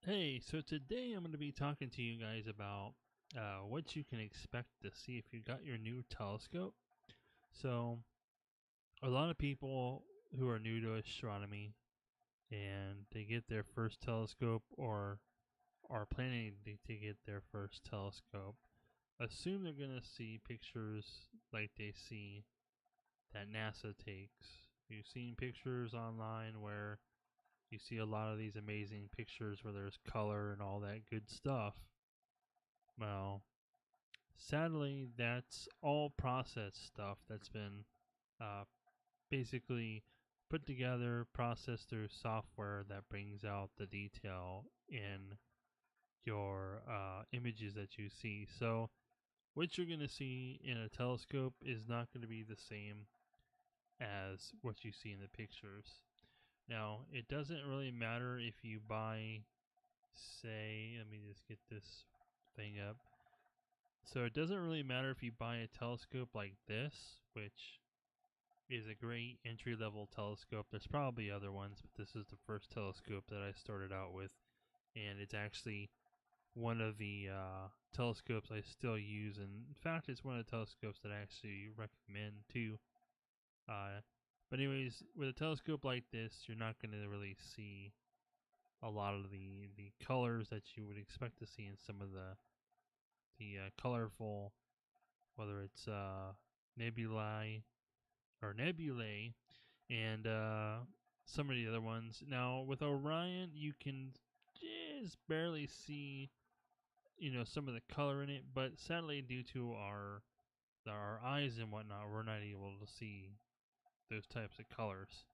Hey, so today I'm going to be talking to you guys about what you can expect to see if you got your new telescope. So, a lot of people who are new to astronomy and they get their first telescope or are planning to get their first telescope assume they're going to see pictures like they see that NASA takes. You've seen pictures online where you see a lot of these amazing pictures where there's color and all that good stuff. Well, sadly, that's all processed stuff that's been uh, basically put together, processed through software that brings out the detail in your images that you see. So, what you're going to see in a telescope is not going to be the same as what you see in the pictures. Now, it doesn't really matter if you buy, say, let me just get this thing up. So it doesn't really matter if you buy a telescope like this, which is a great entry level telescope. There's probably other ones, but this is the first telescope that I started out with, and it's actually one of the telescopes I still use. And in fact, it's one of the telescopes that I actually recommend too. Uh, but anyways, with a telescope like this, you're not going to really see a lot of the colors that you would expect to see in some of the colorful, whether it's nebulae or nebulae, and some of the other ones. Now with Orion, you can just barely see, some of the color in it, but sadly, due to our eyes and whatnot, we're not able to see those types of colors.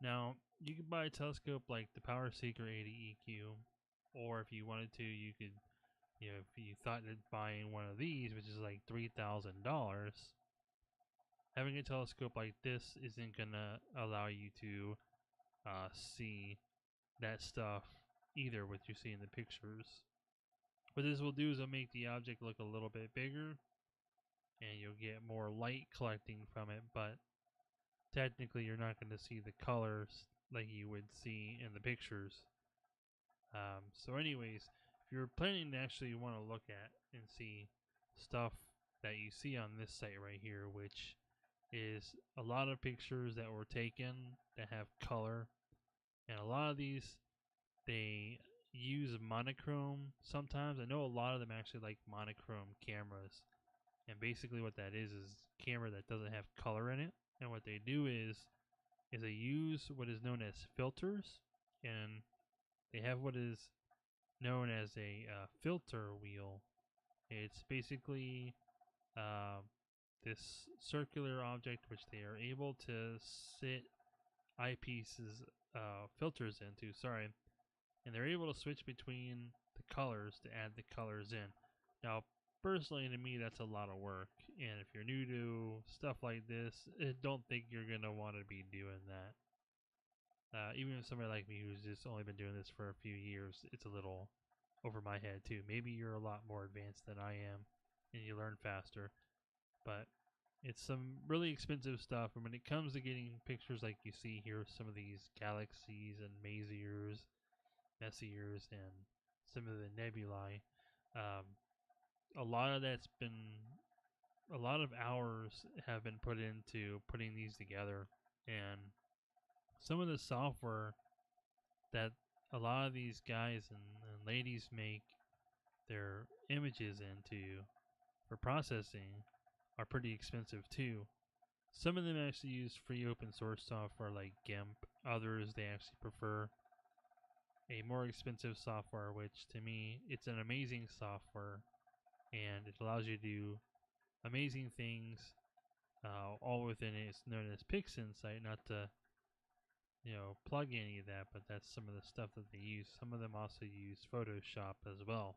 Now you could buy a telescope like the Power Seeker 80 EQ, or if you wanted to, you could. If you thought of buying one of these, which is like $3,000, having a telescope like this isn't gonna allow you to see that stuff either. What you see in the pictures. What this will do is it'll make the object look a little bit bigger, and you'll get more light collecting from it. But technically, you're not going to see the colors like you would see in the pictures. So, anyways, if you're planning to actually want to look at and see stuff that you see on this site right here, which is a lot of pictures that were taken that have color, and a lot of these they use monochrome sometimes. I know a lot of them actually like monochrome cameras, and basically what that is a camera that doesn't have color in it. And what they do is they use what is known as filters, and they have what is known as a filter wheel. It's basically uh, this circular object which they are able to sit eyepieces filters into. Sorry, and they're able to switch between the colors to add the colors in. Now, personally, to me, that's a lot of work. And if you're new to stuff like this, I don't think you're gonna want to be doing that. Even if somebody like me who's just only been doing this for a few years, it's a little over my head too. Maybe you're a lot more advanced than I am, and you learn faster. But it's some really expensive stuff. And when it comes to getting pictures like you see here, some of these galaxies and Messiers, and some of the nebulae, um, a lot of hours have been put into putting these together, and some of the software that a lot of these guys and ladies make their images into for processing are pretty expensive too. Some of them actually use free open source software like GIMP. Others they actually prefer a more expensive software, which to me it's an amazing software and it allows you to do amazing things all within it. It's known as PixInsight, not to plug any of that, but that's some of the stuff that they use. Some of them also use Photoshop as well,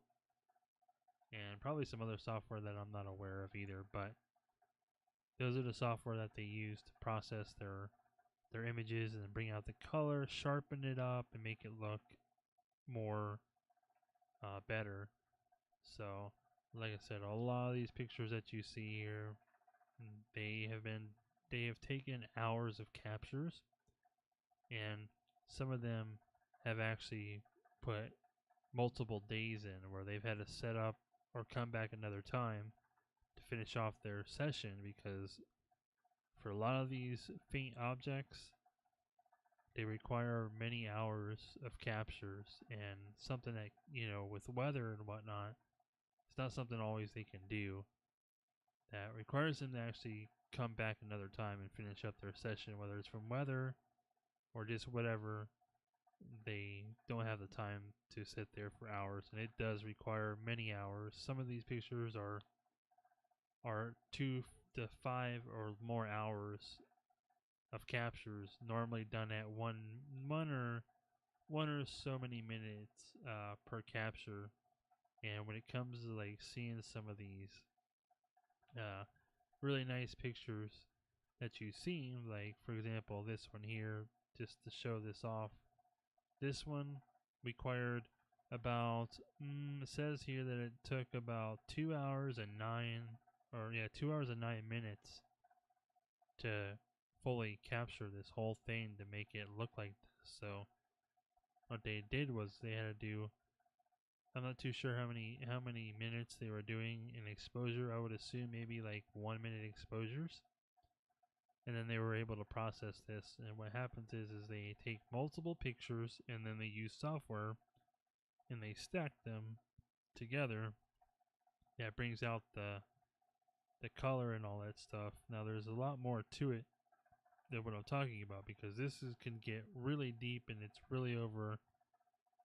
and probably some other software that I'm not aware of either. But those are the software that they use to process their images and bring out the color, sharpen it up, and make it look more better. So, like I said, a lot of these pictures that you see here, they have taken hours of captures, and some of them have actually put multiple days in where they've had to set up or come back another time to finish off their session, because for a lot of these faint objects, they require many hours of captures, and something that, with weather and whatnot, it's not something always they can do. That requires them to actually come back another time and finish up their session, whether it's from weather or just whatever. They don't have the time to sit there for hours, and it does require many hours. Some of these pictures are 2 to 5 or more hours of captures, normally done at one or so many minutes per capture. And when it comes to like seeing some of these really nice pictures that you've seen, like for example this one here, just to show this off, this one required about it says here that it took about 2 hours and 9 minutes to fully capture this whole thing to make it look like this. So what they did was they had to do, I'm not too sure how many minutes they were doing in exposure. I would assume maybe like 1 minute exposures. And then they were able to process this. And what happens is they take multiple pictures and then they use software and they stack them together. That brings out the color and all that stuff. Now there's a lot more to it than what I'm talking about, because can get really deep and it's really over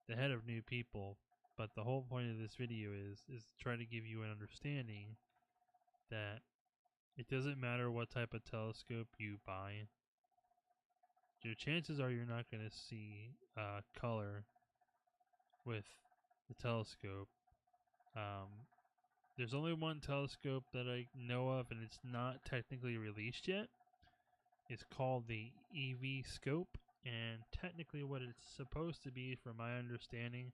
the head of new people. But the whole point of this video is to try to give you an understanding that it doesn't matter what type of telescope you buy. Your chances are you're not going to see color with the telescope. There's only one telescope that I know of, and it's not technically released yet. It's called the EV scope, and technically what it's supposed to be, from my understanding,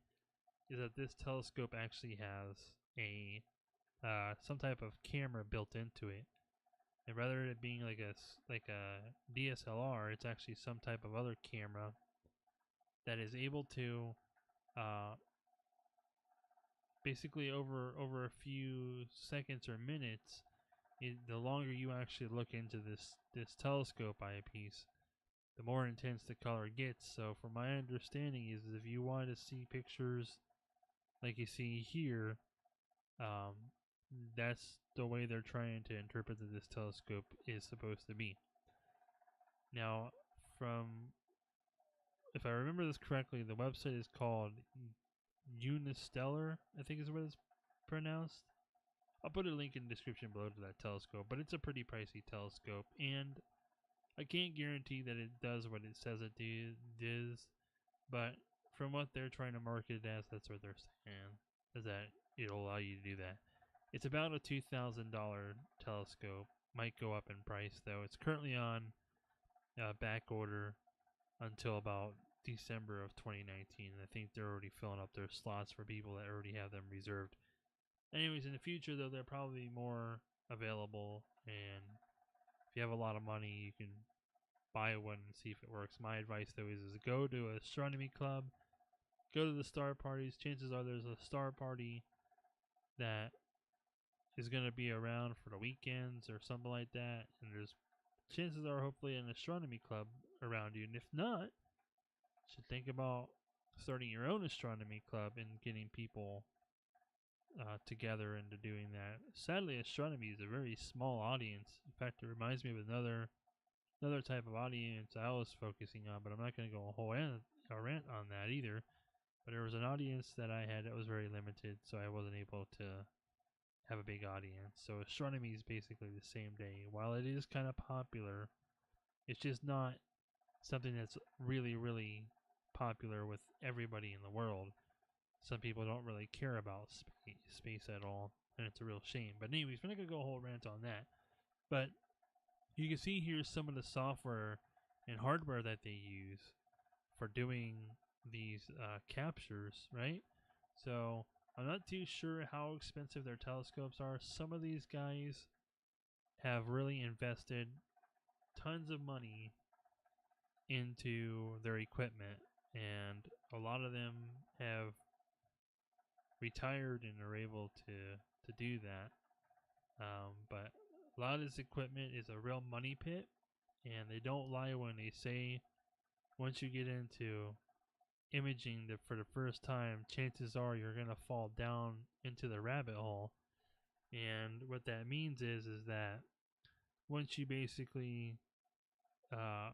is that this telescope actually has a some type of camera built into it, and rather than it being like a DSLR, it's actually some type of other camera that is able to basically over a few seconds or minutes, the longer you actually look into this telescope eyepiece, the more intense the color gets. So from my understanding is if you want to see pictures like you see here, that's the way they're trying to interpret that this telescope is supposed to be. Now, if I remember this correctly, the website is called Unistellar, I think is what it's pronounced. I'll put a link in the description below to that telescope, but it's a pretty pricey telescope, and I can't guarantee that it does what it says it does, but from what they're trying to market it as, that's what they're saying, is that it'll allow you to do that. It's about a $2,000 telescope. Might go up in price, though. It's currently on back order until about December of 2019. I think they're already filling up their slots for people that already have them reserved. Anyways, in the future, though, there'll probably be more available, and if you have a lot of money, you can buy one and see if it works. My advice, though, is go to an astronomy club, go to the star parties. Chances are there's a star party that is going to be around for the weekends or something like that, and there's chances are hopefully an astronomy club around you. And if not, you should think about starting your own astronomy club and getting people together into doing that. Sadly, astronomy is a very small audience. In fact, it reminds me of another type of audience I was focusing on, but I'm not going to go a whole rant on that either. But there was an audience that I had that was very limited, so I wasn't able to have a big audience. So astronomy is basically the same day. While it is kind of popular, it's just not something that's really, really popular with everybody in the world. Some people don't really care about space at all, and it's a real shame. But anyways, we're not going to go a whole rant on that. But you can see here some of the software and hardware that they use for doing these captures, right? So I'm not too sure how expensive their telescopes are. Some of these guys have really invested tons of money into their equipment, and a lot of them have retired and are able to do that. But a lot of this equipment is a real money pit, and they don't lie when they say once you get into imaging for the first time, chances are you're gonna fall down into the rabbit hole. And what that means is that once you basically uh,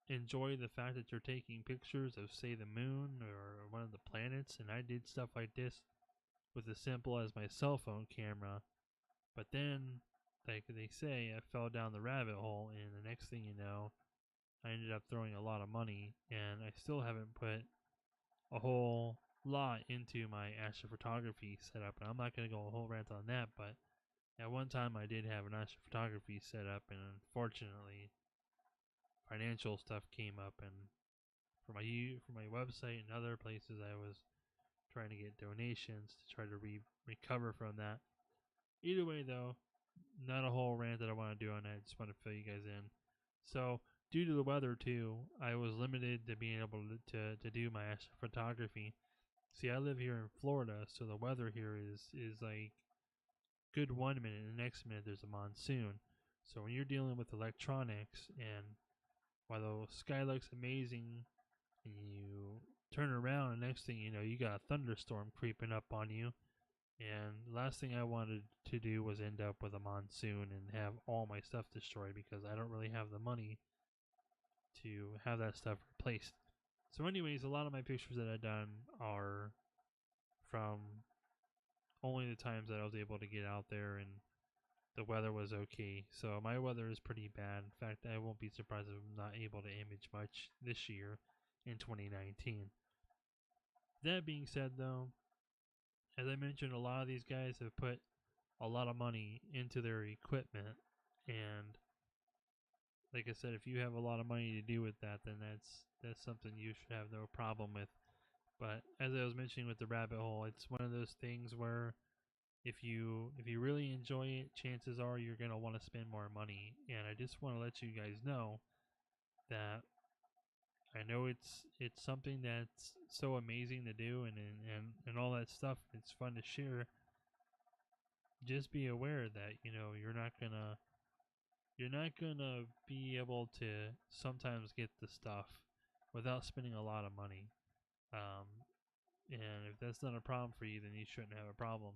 enjoy the fact that you're taking pictures of, say, the moon or one of the planets, and I did stuff like this with as simple as my cell phone camera, but then, like they say, I fell down the rabbit hole, and the next thing you know, I ended up throwing a lot of money, and I still haven't put a whole lot into my astrophotography setup. And I'm not going to go a whole rant on that, but at one time I did have an astrophotography setup, and unfortunately, financial stuff came up, and for my website and other places, I was trying to get donations to try to recover from that. Either way, though, not a whole rant that I want to do on that. I just want to fill you guys in. So, due to the weather too, I was limited to being able to do my astrophotography. See, I live here in Florida, so the weather here is like good 1 minute, and the next minute there's a monsoon. So when you're dealing with electronics, and while the sky looks amazing, and you turn around, and next thing you know, you got a thunderstorm creeping up on you. And the last thing I wanted to do was end up with a monsoon and have all my stuff destroyed, because I don't really have the money to have that stuff replaced. So anyways, a lot of my pictures that I've done are from only the times that I was able to get out there and the weather was okay. So my weather is pretty bad. In fact, I won't be surprised if I'm not able to image much this year in 2019. That being said, though, as I mentioned, a lot of these guys have put a lot of money into their equipment, and like I said, if you have a lot of money to do with that, then that's something you should have no problem with. But as I was mentioning with the rabbit hole, it's one of those things where if you really enjoy it, chances are you're gonna want to spend more money. And I just want to let you guys know that I know it's something that's so amazing to do, and all that stuff. It's fun to share. Just be aware that you're not gonna be able to sometimes get the stuff without spending a lot of money. Um, and if that's not a problem for you, then you shouldn't have a problem.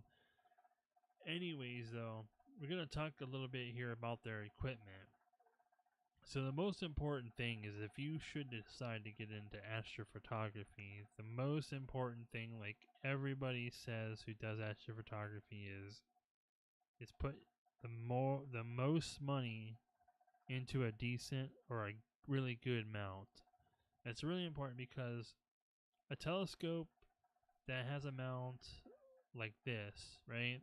Anyways, though, we're gonna talk a little bit here about their equipment. So the most important thing is, if you should decide to get into astrophotography, the most important thing, like everybody says who does astrophotography, is put the most money into a decent or a really good mount. It's really important because a telescope that has a mount like this, right,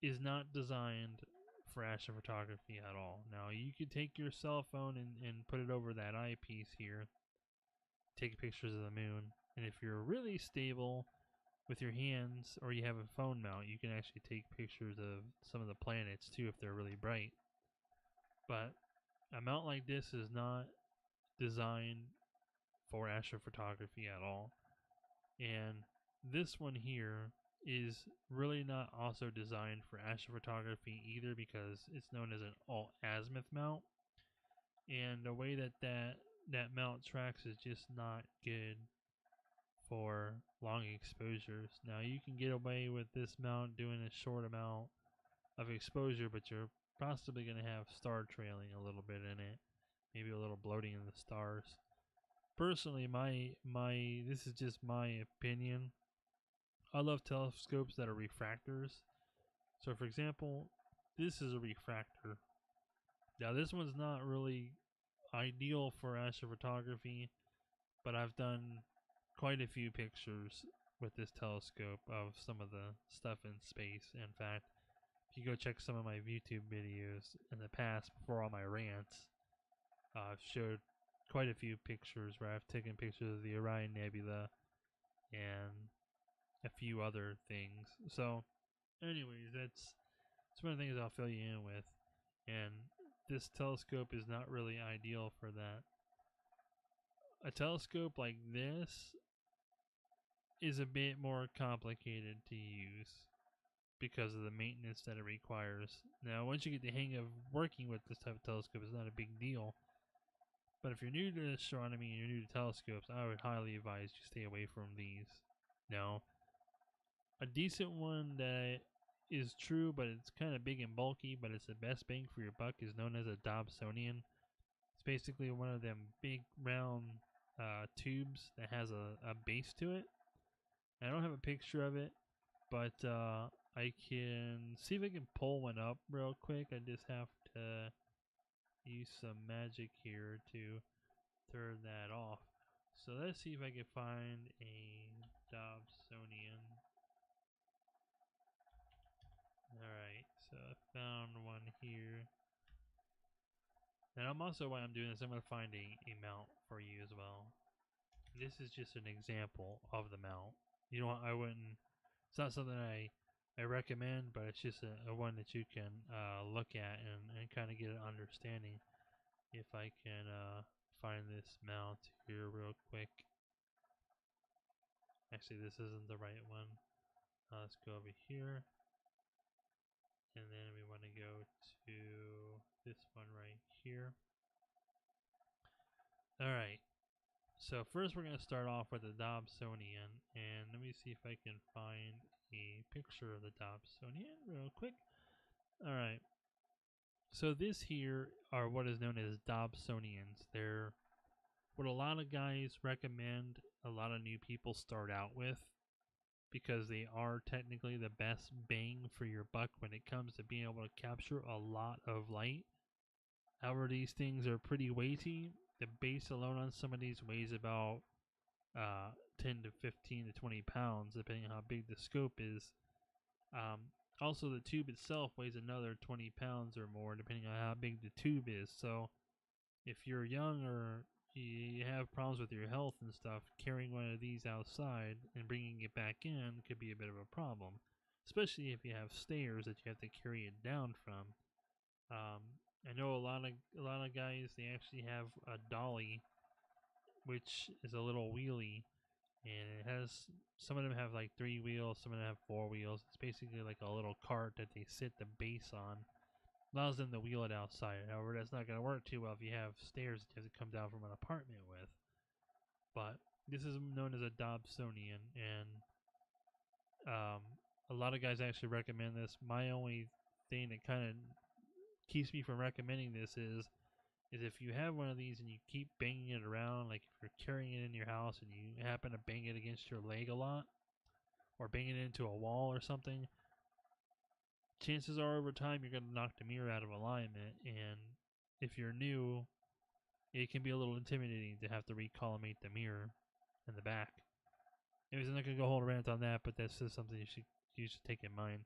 is not designed for astrophotography at all. Now, you could take your cell phone and put it over that eyepiece here, take pictures of the moon, and if you're really stable with your hands, or you have a phone mount, you can actually take pictures of some of the planets too if they're really bright. But a mount like this is not designed for astrophotography at all. And this one here is really not also designed for astrophotography either, because it's known as an alt azimuth mount, and the way that mount tracks is just not good for long exposures. Now, you can get away with this mount doing a short amount of exposure, but you're possibly going to have star trailing a little bit in it, maybe a little bloating in the stars. Personally, my this is just my opinion. I love telescopes that are refractors. So, for example, this is a refractor. Now, this one's not really ideal for astrophotography, but I've done quite a few pictures with this telescope of some of the stuff in space. In fact, if you go check some of my YouTube videos in the past before all my rants, I've showed quite a few pictures where I've taken pictures of the Orion Nebula and a few other things. So, anyways, that's one of the things I'll fill you in with. And this telescope is not really ideal for that. A telescope like this is a bit more complicated to use because of the maintenance that it requires. Now, once you get the hang of working with this type of telescope, it's not a big deal. But if you're new to astronomy and you're new to telescopes, I would highly advise you stay away from these. Now, a decent one that is true, but it's kind of big and bulky, but it's the best bang for your buck, is known as a Dobsonian. It's basically one of them big round tubes that has a base to it. I don't have a picture of it, but I can see if I can pull one up real quick. I just have to use some magic here to turn that off. So let's see if I can find a Dobsonian. Alright, so I found one here. And I'm also, while I'm doing this, I'm going to find a mount for you as well. This is just an example of the mount. You know, I wouldn't, it's not something I recommend, but it's just a one that you can look at and kind of get an understanding. If I can find this mount here real quick. Actually, this isn't the right one. Let's go over here. And then we want to go to this one right here. Alright, so first we're going to start off with the Dobsonian, and let me see if I can find a picture of the Dobsonian real quick. Alright, so this here are what is known as Dobsonians. They're what a lot of guys recommend a lot of new people start out with, because they are technically the best bang for your buck when it comes to being able to capture a lot of light. However, these things are pretty weighty. The base alone on some of these weighs about 10 to 15 to 20 pounds, depending on how big the scope is. Also, the tube itself weighs another 20 pounds or more, depending on how big the tube is. So, if you're young or you have problems with your health and stuff, carrying one of these outside and bringing it back in could be a bit of a problem, especially if you have stairs that you have to carry it down from. I know a lot of guys, they actually have a dolly, which is a little wheelie, and it has, some of them have like 3 wheels, some of them have 4 wheels. It's basically like a little cart that they sit the base on. Allows them to wheel it outside. However, that's not going to work too well if you have stairs that you have to come down from an apartment with. But this is known as a Dobsonian, and a lot of guys actually recommend this. My only thing that kind of keeps me from recommending this is if you have one of these and you keep banging it around, like if you're carrying it in your house and you happen to bang it against your leg a lot, or bang it into a wall or something, chances are over time you're going to knock the mirror out of alignment, and if you're new, it can be a little intimidating to have to recollimate the mirror in the back. Anyways, I'm not going to go hold a rant on that, but that's just something you should take in mind.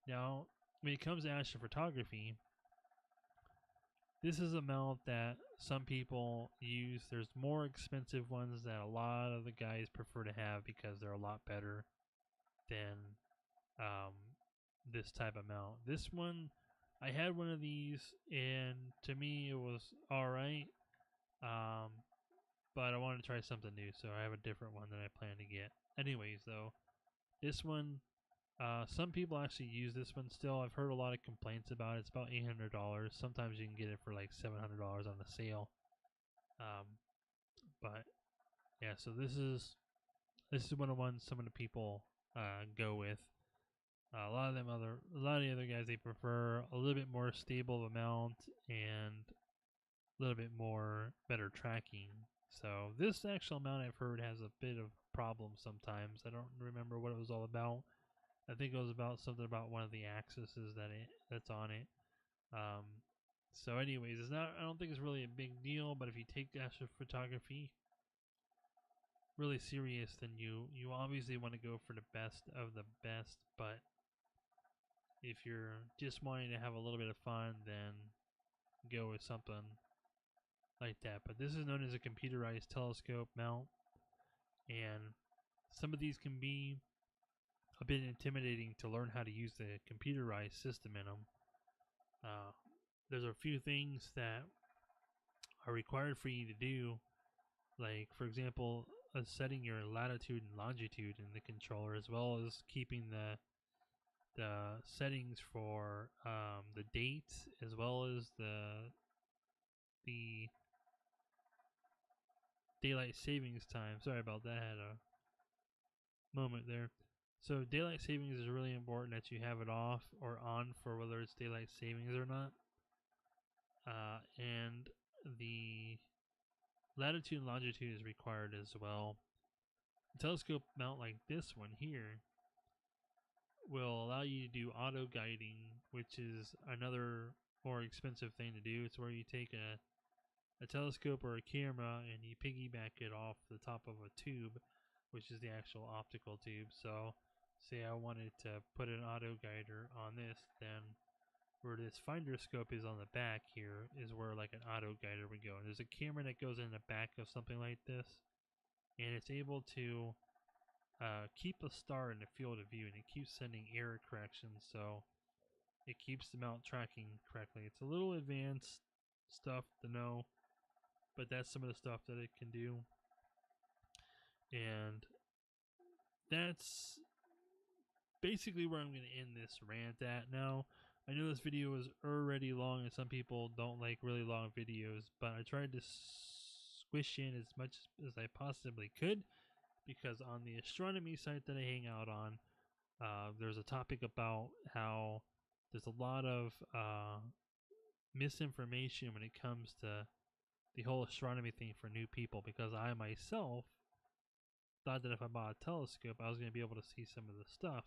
Now, when it comes to astrophotography, this is a mount that some people use. There's more expensive ones that a lot of the guys prefer to have because they're a lot better than this type of mount. This one, I had one of these, and to me it was alright, but I wanted to try something new, so I have a different one that I plan to get. Anyways, though, this one, some people actually use this one still. I've heard a lot of complaints about it. It's about $800. Sometimes you can get it for like $700 on the sale. But yeah, so this is one of the ones some of the people go with. A lot of the other guys, they prefer a little bit more stable amount and a little bit more better tracking. So this actual mount, I've heard, has a bit of problems sometimes. I don't remember what it was all about. I think it was about something about one of the axes that's on it. So anyways, it's not, I don't think it's really a big deal, but if you take astrophotography really serious, then you obviously want to go for the best of the best. But if you're just wanting to have a little bit of fun, then go with something like that. But this is known as a computerized telescope mount, and some of these can be a bit intimidating to learn how to use the computerized system in them. There's a few things that are required for you to do, like for example, setting your latitude and longitude in the controller, as well as keeping the settings for the date, as well as the daylight savings time. Sorry about that. I had a moment there. So daylight savings is really important that you have it off or on for whether it's daylight savings or not. And the latitude and longitude is required as well. A telescope mount like this one here will allow you to do auto guiding, which is another more expensive thing to do. It's where you take a telescope or a camera and you piggyback it off the top of a tube, which is the actual optical tube. So say I wanted to put an auto guider on this, then where this finder scope is on the back here is where like an auto guider would go. And there's a camera that goes in the back of something like this, and it's able to keep a star in the field of view, and it keeps sending error corrections, so it keeps the mount tracking correctly. It's a little advanced stuff to know, but that's some of the stuff that it can do. And that's basically where I'm going to end this rant at now. I know this video is already long and some people don't like really long videos, but I tried to squish in as much as I possibly could, because on the astronomy site that I hang out on, there's a topic about how there's a lot of misinformation when it comes to the whole astronomy thing for new people, because I myself thought that if I bought a telescope I was going to be able to see some of the stuff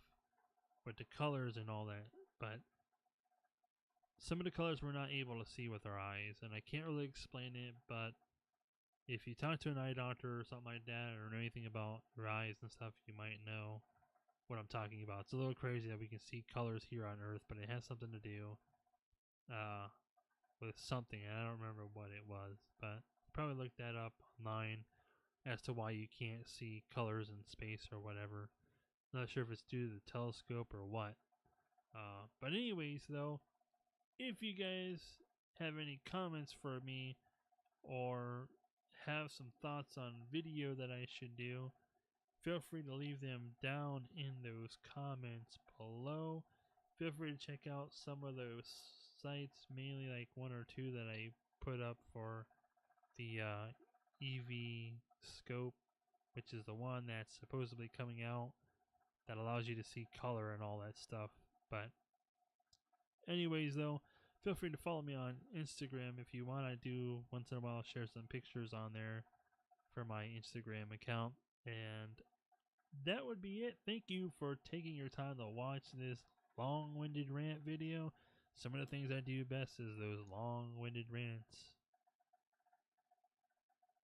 with the colors and all that, but some of the colors we're not able to see with our eyes, and I can't really explain it, but if you talk to an eye doctor or something like that, or know anything about your eyes and stuff, you might know what I'm talking about. It's a little crazy that we can see colors here on Earth, but it has something to do with something, and I don't remember what it was, but probably look that up online as to why you can't see colors in space or whatever. Not sure if it's due to the telescope or what. But anyways, though, if you guys have any comments for me or have some thoughts on video that I should do, feel free to leave them down in those comments below. Feel free to check out some of those sites, mainly like one or two that I put up for the EV scope, which is the one that's supposedly coming out that allows you to see color and all that stuff. But anyways, though, feel free to follow me on Instagram if you want. I do once in a while share some pictures on there for my Instagram account. And that would be it. Thank you for taking your time to watch this long-winded rant video. Some of the things I do best is those long-winded rants.